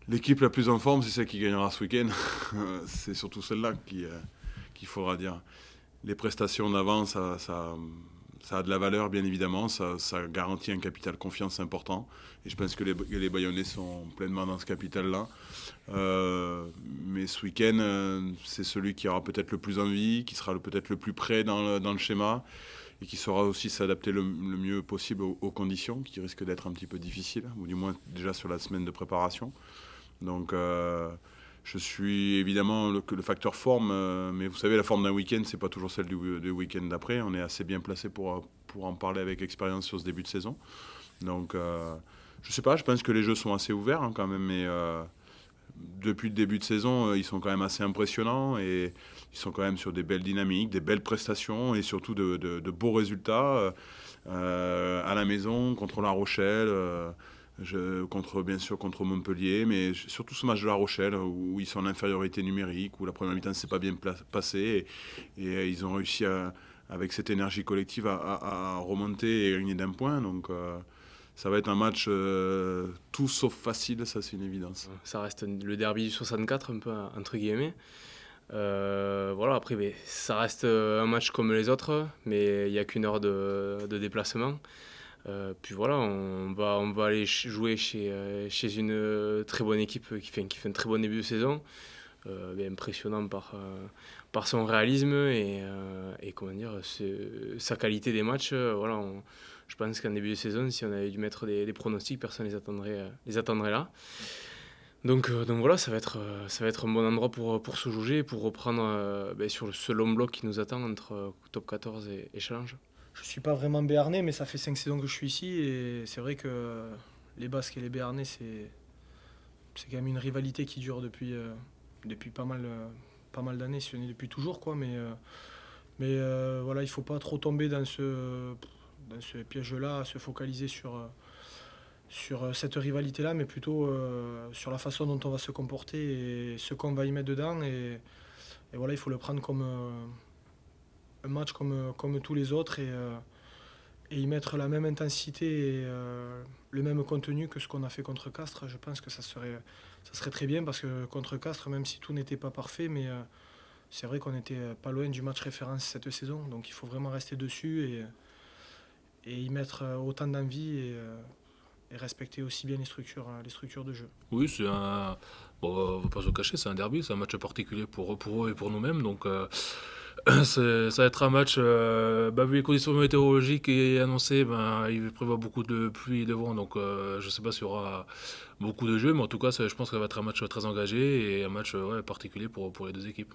L'équipe la plus en forme, c'est celle qui gagnera ce week-end. C'est surtout celle-là qu'il faudra dire. Les prestations d'avant, ça a de la valeur, bien évidemment. Ça garantit un capital confiance important. Et je pense que les Bayonnais sont pleinement dans ce capital-là. Euh, mais ce week-end, c'est celui qui aura peut-être le plus envie, qui sera peut-être le plus près dans le schéma et qui saura aussi s'adapter le mieux possible aux conditions, qui risquent d'être un petit peu difficiles, ou du moins déjà sur la semaine de préparation. Donc je suis évidemment le facteur forme, mais vous savez, la forme d'un week-end, c'est pas toujours celle du week-end d'après. On est assez bien placé pour en parler avec expérience sur ce début de saison. Donc je sais pas, je pense que les jeux sont assez ouverts quand même, mais depuis le début de saison, ils sont quand même assez impressionnants et ils sont quand même sur des belles dynamiques, des belles prestations et surtout de beaux résultats à la maison contre La Rochelle. Bien sûr contre Montpellier, mais surtout ce match de La Rochelle où ils sont en infériorité numérique, où la première mi-temps ne s'est pas bien passée et ils ont réussi avec cette énergie collective à remonter et gagner d'un point. Donc ça va être un match tout sauf facile, ça c'est une évidence. Ça reste le derby du 64, un peu entre guillemets. Voilà, après, mais ça reste un match comme les autres, mais il n'y a qu'une heure de déplacement. Puis voilà, on va aller jouer chez une très bonne équipe qui fait un très bon début de saison, mais impressionnant par son réalisme et comment dire, sa qualité des matchs. Voilà, je pense qu'en début de saison, si on avait dû mettre des pronostics, personne les attendrait là. Donc voilà, ça va être un bon endroit pour se jauger, pour reprendre sur ce long bloc qui nous attend entre top 14 et challenge. Je suis pas vraiment béarnais, mais ça fait 5 saisons que je suis ici et c'est vrai que les Basques et les Béarnais, c'est quand même une rivalité qui dure depuis pas mal d'années, si ce n'est depuis toujours, quoi. Mais voilà, il faut pas trop tomber dans ce piège-là, se focaliser sur cette rivalité-là, mais plutôt sur la façon dont on va se comporter et ce qu'on va y mettre dedans. Et voilà, il faut le prendre comme un match comme tous les autres et y mettre la même intensité et le même contenu que ce qu'on a fait contre Castres. Je pense que ça serait très bien parce que contre Castres, même si tout n'était pas parfait, mais c'est vrai qu'on était pas loin du match référence cette saison. Donc il faut vraiment rester dessus et y mettre autant d'envie et respecter aussi bien les structures de jeu. Oui, c'est un. Bon, on va pas se le cacher, c'est un derby, c'est un match particulier pour eux et pour nous-mêmes. Donc, ça va être un match. Vu les conditions météorologiques et annoncées, il prévoit beaucoup de pluie et de vent. Donc, je ne sais pas s'il y aura beaucoup de jeux, mais en tout cas, je pense que ça va être un match très engagé et un match particulier pour les deux équipes.